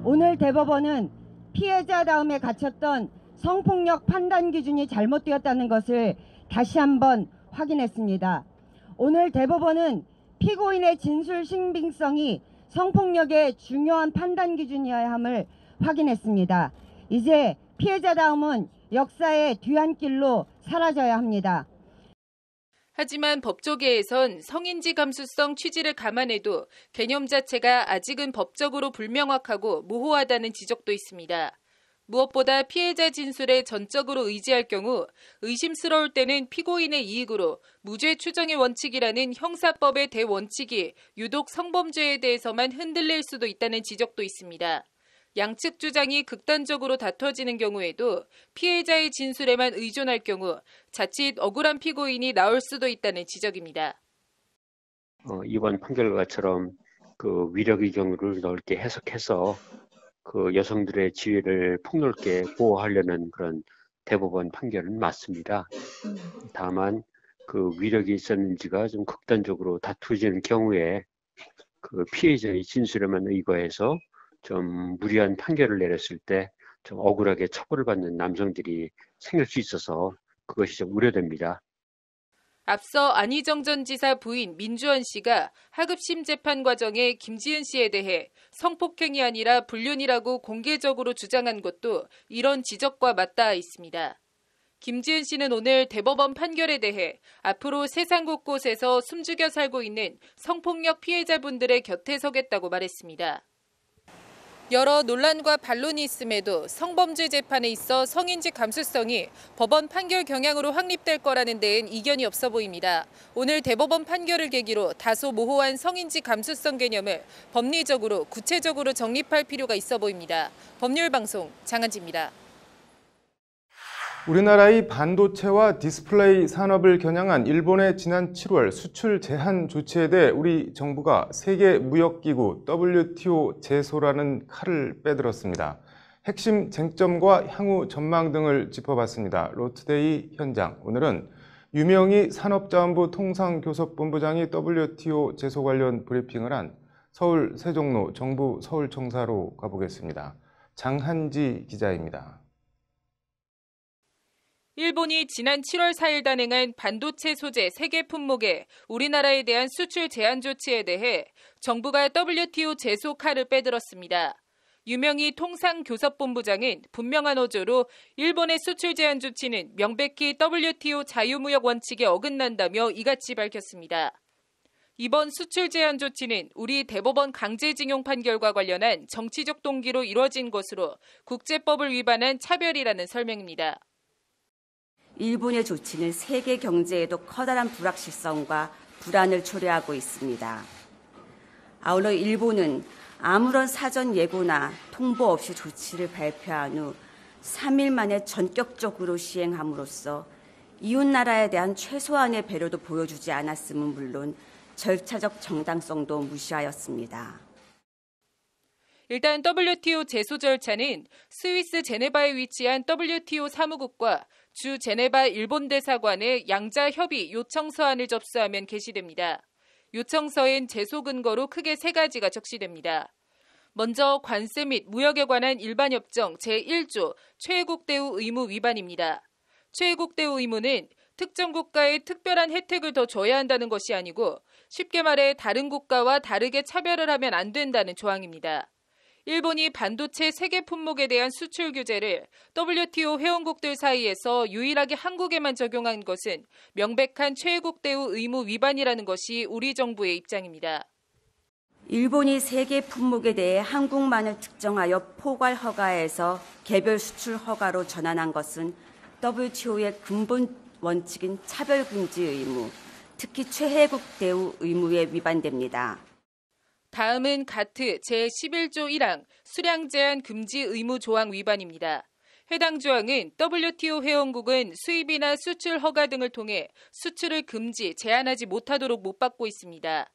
오늘 대법원은 피해자다움에 갇혔던 성폭력 판단 기준이 잘못되었다는 것을 다시 한번 확인했습니다. 오늘 대법원은 피고인의 진술 신빙성이 성폭력의 중요한 판단 기준이어야 함을 확인했습니다. 이제 피해자다움은 역사의 뒤안길로 사라져야 합니다. 하지만 법조계에선 성인지 감수성 취지를 감안해도 개념 자체가 아직은 법적으로 불명확하고 모호하다는 지적도 있습니다. 무엇보다 피해자 진술에 전적으로 의지할 경우 의심스러울 때는 피고인의 이익으로 무죄 추정의 원칙이라는 형사법의 대원칙이 유독 성범죄에 대해서만 흔들릴 수도 있다는 지적도 있습니다. 양측 주장이 극단적으로 다퉈지는 경우에도 피해자의 진술에만 의존할 경우 자칫 억울한 피고인이 나올 수도 있다는 지적입니다. 이번 판결과처럼 그 위력의 경우를 넓게 해석해서 그 여성들의 지위를 폭넓게 보호하려는 그런 대법원 판결은 맞습니다. 다만 그 위력이 있었는지가 좀 극단적으로 다투지는 경우에 그 피해자의 진술에만 의거해서 좀 무리한 판결을 내렸을 때 좀 억울하게 처벌을 받는 남성들이 생길 수 있어서 그것이 좀 우려됩니다. 앞서 안희정 전 지사 부인 민주원 씨가 하급심 재판 과정에 김지은 씨에 대해 성폭행이 아니라 불륜이라고 공개적으로 주장한 것도 이런 지적과 맞닿아 있습니다. 김지은 씨는 오늘 대법원 판결에 대해 앞으로 세상 곳곳에서 숨죽여 살고 있는 성폭력 피해자분들의 곁에 서겠다고 말했습니다. 여러 논란과 반론이 있음에도 성범죄 재판에 있어 성인지 감수성이 법원 판결 경향으로 확립될 거라는 데엔 이견이 없어 보입니다. 오늘 대법원 판결을 계기로 다소 모호한 성인지 감수성 개념을 법리적으로 구체적으로 정립할 필요가 있어 보입니다. 법률방송 장한지입니다. 우리나라의 반도체와 디스플레이 산업을 겨냥한 일본의 지난 7월 수출 제한 조치에 대해 우리 정부가 세계무역기구 WTO 제소라는 칼을 빼들었습니다. 핵심 쟁점과 향후 전망 등을 짚어봤습니다. 로투데이 현장, 오늘은 유명희 산업자원부 통상교섭본부장이 WTO 제소 관련 브리핑을 한 서울 세종로 정부 서울청사로 가보겠습니다. 장한지 기자입니다. 일본이 지난 7월 4일 단행한 반도체 소재 세계 품목에 우리나라에 대한 수출 제한 조치에 대해 정부가 WTO 제소 칼을 빼들었습니다. 유명희 통상교섭본부장은 분명한 어조로 일본의 수출 제한 조치는 명백히 WTO 자유무역 원칙에 어긋난다며 이같이 밝혔습니다. 이번 수출 제한 조치는 우리 대법원 강제징용 판결과 관련한 정치적 동기로 이뤄진 것으로 국제법을 위반한 차별이라는 설명입니다. 일본의 조치는 세계 경제에도 커다란 불확실성과 불안을 초래하고 있습니다. 아울러 일본은 아무런 사전 예고나 통보 없이 조치를 발표한 후 3일 만에 전격적으로 시행함으로써 이웃나라에 대한 최소한의 배려도 보여주지 않았음은 물론 절차적 정당성도 무시하였습니다. 일단 WTO 제소 절차는 스위스 제네바에 위치한 WTO 사무국과 주 제네바 일본 대사관의 양자 협의 요청서안을 접수하면 개시됩니다. 요청서엔 제소 근거로 크게 3가지가 적시됩니다. 먼저 관세 및 무역에 관한 일반협정 제1조 최애국 대우 의무 위반입니다. 최애국 대우 의무는 특정 국가에 특별한 혜택을 더 줘야 한다는 것이 아니고 쉽게 말해 다른 국가와 다르게 차별을 하면 안 된다는 조항입니다. 일본이 반도체 세계 품목에 대한 수출 규제를 WTO 회원국들 사이에서 유일하게 한국에만 적용한 것은 명백한 최애국 대우 의무 위반이라는 것이 우리 정부의 입장입니다. 일본이 세계 품목에 대해 한국만을 특정하여 포괄 허가에서 개별 수출 허가로 전환한 것은 WTO의 근본 원칙인 차별금지 의무, 특히 최애국 대우 의무에 위반됩니다. 다음은 가트 제11조 1항 수량 제한 금지 의무 조항 위반입니다. 해당 조항은 WTO 회원국은 수입이나 수출 허가 등을 통해 수출을 금지, 제한하지 못하도록 못 받고 있습니다.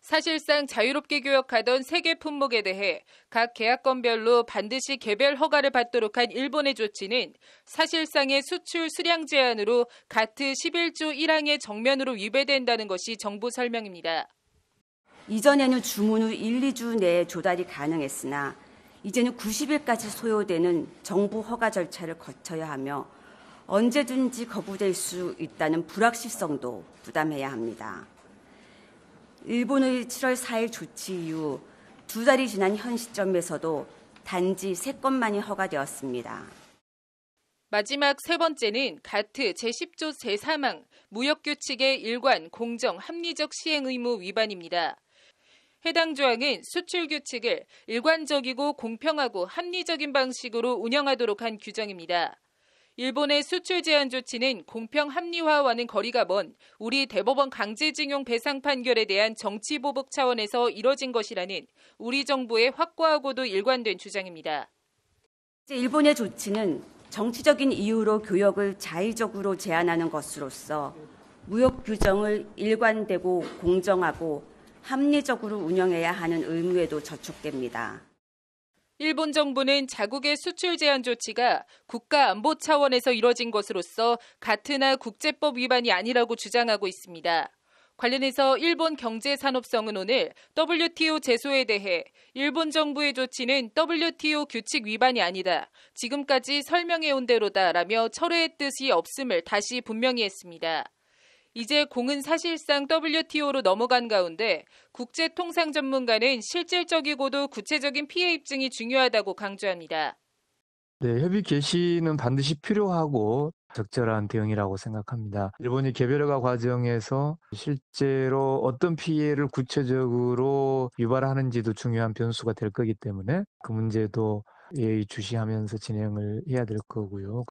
사실상 자유롭게 교역하던 세계 품목에 대해 각 계약권별로 반드시 개별 허가를 받도록 한 일본의 조치는 사실상의 수출 수량 제한으로 가트 11조 1항의 정면으로 위배된다는 것이 정부 설명입니다. 이전에는 주문 후 1, 2주 내에 조달이 가능했으나 이제는 90일까지 소요되는 정부 허가 절차를 거쳐야 하며 언제든지 거부될 수 있다는 불확실성도 부담해야 합니다. 일본의 7월 4일 조치 이후 2달이 지난 현 시점에서도 단지 3건만이 허가되었습니다. 마지막 3번째는 가트 제10조 제3항 무역규칙의 일관, 공정, 합리적 시행 의무 위반입니다. 해당 조항은 수출 규칙을 일관적이고 공평하고 합리적인 방식으로 운영하도록 한 규정입니다. 일본의 수출 제한 조치는 공평 합리화와는 거리가 먼 우리 대법원 강제징용 배상 판결에 대한 정치 보복 차원에서 이뤄진 것이라는 우리 정부의 확고하고도 일관된 주장입니다. 일본의 조치는 정치적인 이유로 교역을 자의적으로 제한하는 것으로서 무역 규정을 일관되고 공정하고 합리적으로 운영해야 하는 의무에도 저촉됩니다. 일본 정부는 자국의 수출 제한 조치가 국가 안보 차원에서 이뤄진 것으로서 가트나 국제법 위반이 아니라고 주장하고 있습니다. 관련해서 일본 경제산업성은 오늘 WTO 제소에 대해 일본 정부의 조치는 WTO 규칙 위반이 아니다. 지금까지 설명해온 대로다라며 철회의 뜻이 없음을 다시 분명히 했습니다. 이제 공은 사실상 WTO로 넘어간 가운데 국제통상 전문가는 실질적이고도 구체적인 피해 입증이 중요하다고 강조합니다. 네, 협의 개시는 반드시 필요하고 적절한 대응이라고 생각합니다. 일본이 개별화 과정에서 실제로 어떤 피해를 구체적으로 유발하는지도 중요한 변수가 될 거기 때문에 그 문제도 예의주시하면서 진행을 해야 될 거고요.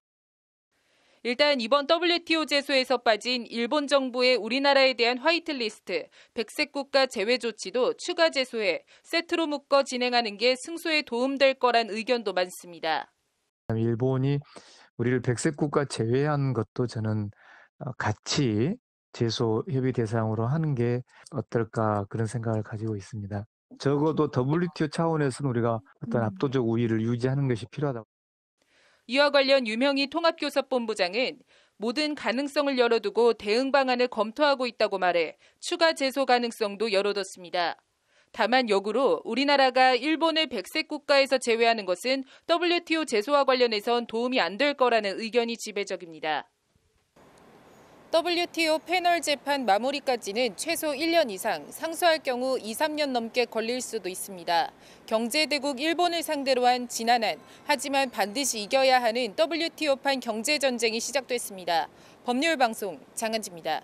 일단 이번 WTO 제소에서 빠진 일본 정부의 우리나라에 대한 화이트리스트, 백색 국가 제외 조치도 추가 제소에 세트로 묶어 진행하는 게 승소에 도움될 거란 의견도 많습니다. 일본이 우리를 백색 국가 제외한 것도 저는 같이 제소 협의 대상으로 하는 게 어떨까 그런 생각을 가지고 있습니다. 적어도 WTO 차원에서는 우리가 어떤 압도적 우위를 유지하는 것이 필요하다고. 이와 관련 유명희 통합교섭본부장은 모든 가능성을 열어두고 대응 방안을 검토하고 있다고 말해 추가 제소 가능성도 열어뒀습니다. 다만 역으로 우리나라가 일본을 백색 국가에서 제외하는 것은 WTO 제소와 관련해선 도움이 안 될 거라는 의견이 지배적입니다. WTO 패널 재판 마무리까지는 최소 1년 이상, 상소할 경우 2-3년 넘게 걸릴 수도 있습니다. 경제대국 일본을 상대로 한 지난한, 하지만 반드시 이겨야 하는 WTO판 경제전쟁이 시작됐습니다. 법률방송 장한지입니다.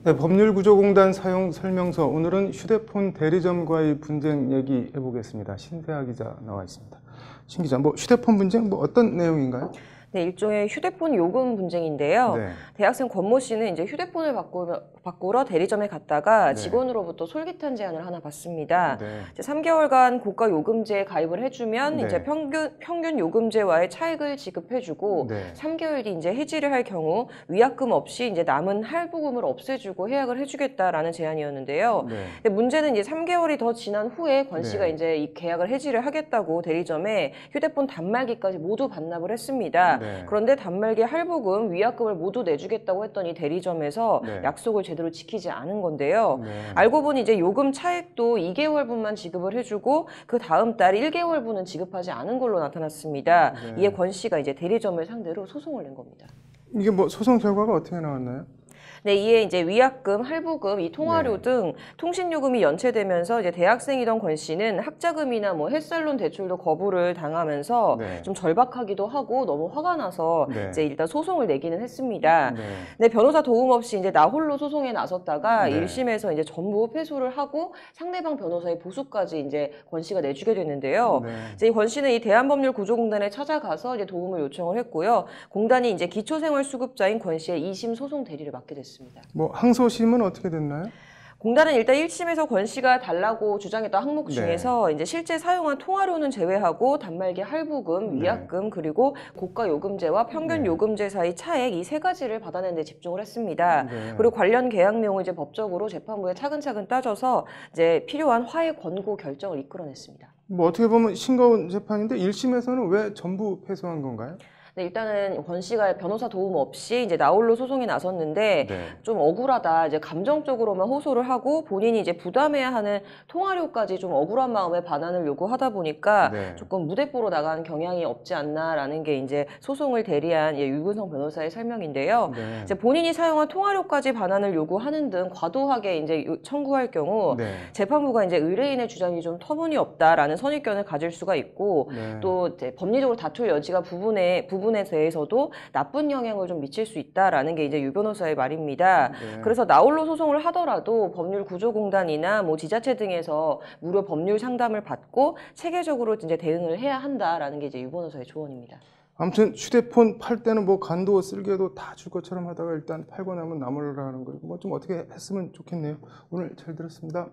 네, 법률구조공단 사용 설명서. 오늘은 휴대폰 대리점과의 분쟁 얘기해보겠습니다. 신세아 기자 나와 있습니다. 신 기자, 휴대폰 분쟁 어떤 내용인가요? 네, 일종의 휴대폰 요금 분쟁인데요. 네. 대학생 권모 씨는 이제 휴대폰을 바꾸러 대리점에 갔다가 네. 직원으로부터 솔깃한 제안을 하나 받습니다. 네. 이제 3개월간 고가 요금제에 가입을 해주면 네. 이제 평균 요금제와의 차익을 지급해주고 네. 3개월 뒤 이제 해지를 할 경우 위약금 없이 이제 남은 할부금을 없애주고 해약을 해주겠다라는 제안이었는데요. 네. 근데 문제는 이제 3개월이 더 지난 후에 권 씨가 네. 이제 이 계약을 해지를 하겠다고 대리점에 휴대폰 단말기까지 모두 반납을 했습니다. 네. 그런데 단말기 할부금, 위약금을 모두 내주겠다고 했더니 대리점에서 네. 약속을 제대로 지키지 않은 건데요. 네. 알고 보니 이제 요금 차액도 2개월분만 지급을 해주고 그 다음 달 1개월분은 지급하지 않은 걸로 나타났습니다. 네. 이에 권 씨가 이제 대리점을 상대로 소송을 낸 겁니다. 이게 소송 결과가 어떻게 나왔나요? 네, 이에 이제 위약금, 할부금, 이 통화료 네. 등 통신요금이 연체되면서 이제 대학생이던 권 씨는 학자금이나 헬살론 대출도 거부를 당하면서 네. 좀 절박하기도 하고 너무 화가 나서 네. 이제 일단 소송을 내기는 했습니다. 네. 네, 변호사 도움 없이 이제 나 홀로 소송에 나섰다가 네. 1심에서 이제 전부 패소를 하고 상대방 변호사의 보수까지 이제 권 씨가 내주게 됐는데요. 네. 이제 권 씨는 이 대한법률구조공단에 찾아가서 이제 도움을 요청을 했고요. 공단이 이제 기초생활수급자인 권 씨의 2심 소송 대리를 맡게 됐습니다. 항소심은 어떻게 됐나요? 공단은 일단 1심에서 권 씨가 달라고 주장했던 항목 중에서 이제 실제 사용한 통화료는 제외하고 단말기 할부금, 위약금, 그리고 고가 요금제와 평균 요금제 사이 차액 이 세 가지를 받아내는 데 집중을 했습니다. 네. 그리고 관련 계약 내용을 이제 법적으로 재판부에 차근차근 따져서 이제 필요한 화해 권고 결정을 이끌어냈습니다. 어떻게 보면 싱거운 재판인데 1심에서는 왜 전부 패소한 건가요? 네, 일단은 권 씨가 변호사 도움 없이 이제 나홀로 소송에 나섰는데 네. 좀 억울하다. 이제 감정적으로만 호소를 하고 본인이 이제 부담해야 하는 통화료까지 좀 억울한 마음에 반환을 요구하다 보니까 네. 조금 무대뽀로 나간 경향이 없지 않나라는 게 이제 소송을 대리한 유근성 변호사의 설명인데요. 네. 이제 본인이 사용한 통화료까지 반환을 요구하는 등 과도하게 이제 청구할 경우 네. 재판부가 이제 의뢰인의 주장이 좀 터무니없다라는 선입견을 가질 수가 있고 네. 또 이제 법리적으로 다툴 여지가 부분에 대해서도 나쁜 영향을 좀 미칠 수 있다라는 게 이제 유 변호사의 말입니다. 네. 그래서 나홀로 소송을 하더라도 법률구조공단이나 지자체 등에서 무료 법률 상담을 받고 체계적으로 이제 대응을 해야 한다라는 게 이제 유 변호사의 조언입니다. 아무튼 휴대폰 팔 때는 간도 쓸개도 다 줄 것처럼 하다가 일단 팔고 나면 나몰라라는 거 좀 어떻게 했으면 좋겠네요. 오늘 잘 들었습니다.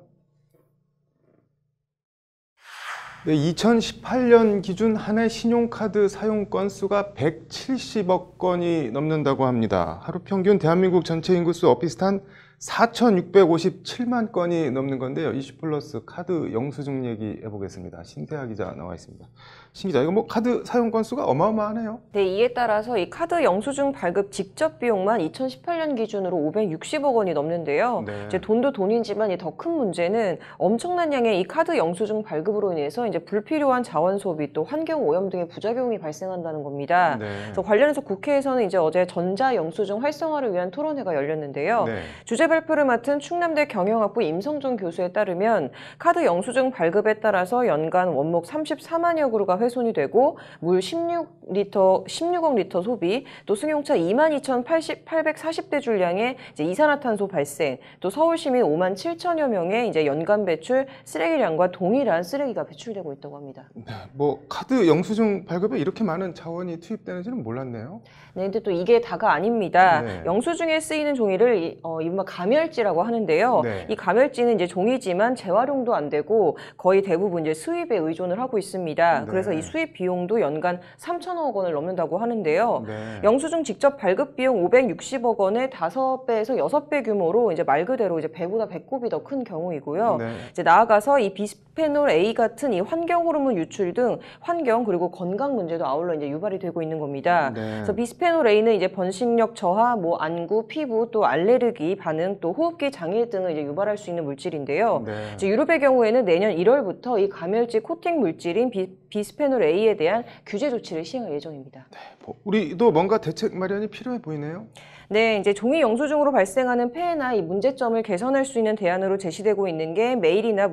네, 2018년 기준 한 해 신용카드 사용 건수가 170억 건이 넘는다고 합니다. 하루 평균 대한민국 전체 인구 수와 비슷한 4,657만 건이 넘는 건데요. 이슈플러스 카드 영수증 얘기 해보겠습니다. 신태하 기자 나와 있습니다. 신 기자, 이거 뭐 카드 사용 건수가 어마어마하네요. 네, 이에 따라서 이 카드 영수증 발급 직접 비용만 2018년 기준으로 560억 원이 넘는데요. 네. 이제 돈도 돈이지만 이 더 큰 문제는 엄청난 양의 이 카드 영수증 발급으로 인해서 이제 불필요한 자원 소비 또 환경 오염 등의 부작용이 발생한다는 겁니다. 네. 그래서 관련해서 국회에서는 이제 어제 전자 영수증 활성화를 위한 토론회가 열렸는데요. 네. 주제 발표를 맡은 충남대 경영학부 임성종 교수에 따르면 카드 영수증 발급에 따라서 연간 원목 34만여 그루가 훼손이 되고 물 16억 리터 소비, 또 승용차 22,840대 줄량의 이제 이산화탄소 발생, 또 서울 시민 5만 7천여 명의 이제 연간 배출 쓰레기량과 동일한 쓰레기가 배출되고 있다고 합니다. 네, 뭐 카드 영수증 발급에 이렇게 많은 자원이 투입되는지는 몰랐네요. 네, 근데 또 이게 다가 아닙니다. 네. 영수증에 쓰이는 종이를 이른바 가멸지라고 하는데요. 네. 이 가멸지는 이제 종이지만 재활용도 안 되고 거의 대부분 이제 수입에 의존을 하고 있습니다. 네. 그래서 이 수입 비용도 연간 3천억 원을 넘는다고 하는데요. 네. 영수증 직접 발급 비용 560억 원의 5배에서 6배 규모로 이제 말 그대로 이제 배보다 배꼽이 더 큰 경우이고요. 네. 이제 나아가서 이 비스페놀 A 같은 이 환경 호르몬 유출 등 환경 그리고 건강 문제도 아울러 이제 유발이 되고 있는 겁니다. 네. 그래서 비스페놀 A는 이제 번식력 저하, 뭐 안구, 피부, 또 알레르기 반응, 또 호흡기 장애 등을 이제 유발할 수 있는 물질인데요. 네. 이제 유럽의 경우에는 내년 1월부터 이 가멸지 코팅 물질인 비스페놀 A에 대한 규제 조치를 시행할 예정입니다. 뭐 우리도 뭔가 대책 마련이 필요해 보이네요. 네, 이제 종이 영수증으로 발생하는 폐해나 이 문제점을 개선할 수 있는 대안으로 제시되고 있는 게 메일이나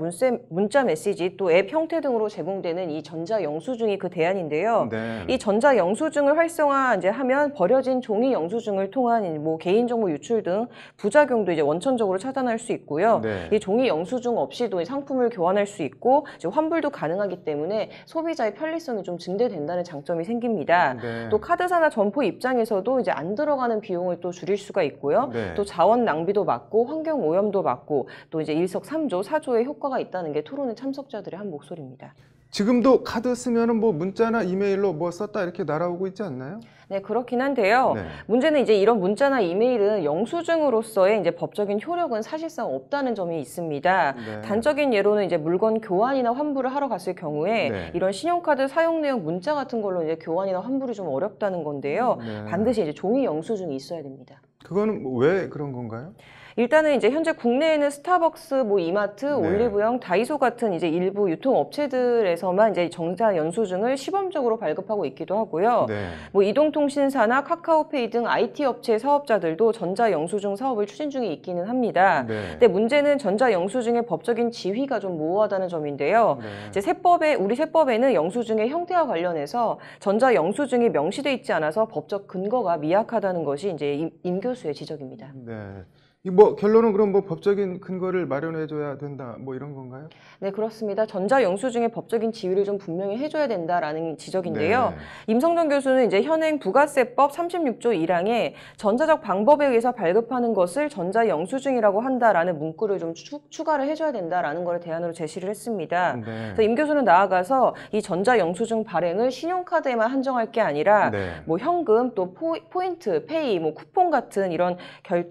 문자 메시지 또 앱 형태 등으로 제공되는 이 전자 영수증이 그 대안인데요. 네. 이 전자 영수증을 활성화 이제 하면 버려진 종이 영수증을 통한 뭐 개인정보 유출 등 부작용도 이제 원천적으로 차단할 수 있고요. 네. 이 종이 영수증 없이도 이 상품을 교환할 수 있고 이제 환불도 가능하기 때문에 소비자의 편리성이 좀 증대된다는 장점이 생깁니다. 네. 또 카드사나 점포 입장에서도 이제 안 들어가는 비용을 또 줄일 수가 있고요. 네. 또 자원 낭비도 막고 환경 오염도 막고 또 이제 일석삼조, 사조의 효과가 있다는 게 토론회 참석자들의 한 목소리입니다. 지금도 카드 쓰면은 뭐 문자나 이메일로 뭐 썼다 이렇게 날아오고 있지 않나요? 네, 그렇긴 한데요. 네. 문제는 이제 이런 문자나 이메일은 영수증으로서의 이제 법적인 효력은 사실상 없다는 점이 있습니다. 네. 단적인 예로는 이제 물건 교환이나 환불을 하러 갔을 경우에 네. 이런 신용카드 사용 내역 문자 같은 걸로 이제 교환이나 환불이 좀 어렵다는 건데요. 네. 반드시 이제 종이 영수증이 있어야 됩니다. 그거는 왜 그런 건가요? 일단은 이제 현재 국내에는 스타벅스, 뭐 이마트, 네. 올리브영, 다이소 같은 이제 일부 유통업체들에서만 이제 전자 영수증을 시범적으로 발급하고 있기도 하고요. 네. 뭐 이동통신사나 카카오페이 등 IT 업체 사업자들도 전자 영수증 사업을 추진 중에 있기는 합니다. 네. 근데 문제는 전자 영수증의 법적인 지위가 좀 모호하다는 점인데요. 네. 이제 우리 세법에는 영수증의 형태와 관련해서 전자 영수증이 명시돼 있지 않아서 법적 근거가 미약하다는 것이 이제 임 교수의 지적입니다. 네. 이 뭐 결론은 그럼 뭐 법적인 근거를 마련해줘야 된다 뭐 이런 건가요? 네, 그렇습니다. 전자 영수증의 법적인 지위를 좀 분명히 해줘야 된다라는 지적인데요. 네. 임성정 교수는 이제 현행 부가세법 36조 1항에 전자적 방법에 의해서 발급하는 것을 전자 영수증이라고 한다라는 문구를 좀 추가를 해줘야 된다라는 걸 대안으로 제시를 했습니다. 네. 그래서 임 교수는 나아가서 이 전자 영수증 발행을 신용카드에만 한정할 게 아니라 네. 뭐 현금 또 포인트, 페이, 뭐 쿠폰 같은 이런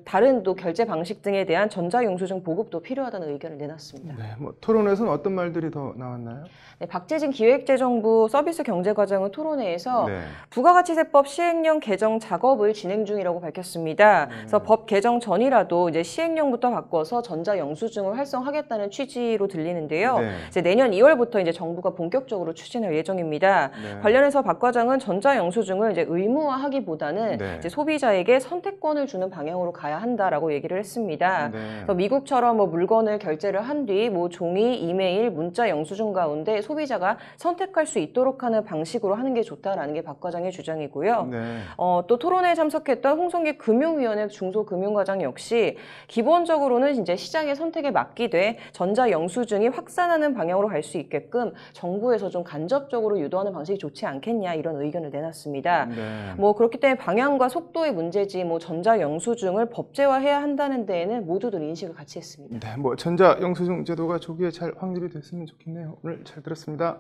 다른 또 결제 방식 등에 대한 전자 영수증 보급도 필요하다는 의견을 내놨습니다. 네. 뭐 토론에서는 어떤 말들이 더 나왔나요? 네, 박재진 기획재정부 서비스 경제과장은 토론회에서 네. 부가가치세법 시행령 개정 작업을 진행 중이라고 밝혔습니다. 그래서 법 개정 전이라도 이제 시행령부터 바꿔서 전자 영수증을 활성화하겠다는 취지로 들리는데요. 네. 이제 내년 2월부터 이제 정부가 본격적으로 추진할 예정입니다. 네. 관련해서 박 과장은 전자 영수증을 이제 의무화하기보다는 네. 이제 소비자에게 선택권을 주는 방향으로 가야 한다라고 얘기를 했습니다. 네. 그래서 미국처럼 뭐 물건을 결제를 한 뒤 뭐 종이, 이메일, 문자 영수증 가운데 소비자가 선택할 수 있도록 하는 방식으로 하는 게 좋다라는 게 박 과장의 주장이고요. 네. 또 토론회에 참석했던 홍성기 금융위원회 중소금융과장 역시 기본적으로는 이제 시장의 선택에 맡기되 전자 영수증이 확산하는 방향으로 갈 수 있게끔 정부에서 좀 간접적으로 유도하는 방식이 좋지 않겠냐 이런 의견을 내놨습니다. 네. 뭐 그렇기 때문에 방향과 속도의 문제지 뭐 전자 영수증을 법제화해야 한다는 데에는 모두들 인식을 같이 했습니다. 네. 뭐 전자 영수증 제도가 조기에 잘 확립이 됐으면 좋겠네요. 오늘 잘 들었습니다.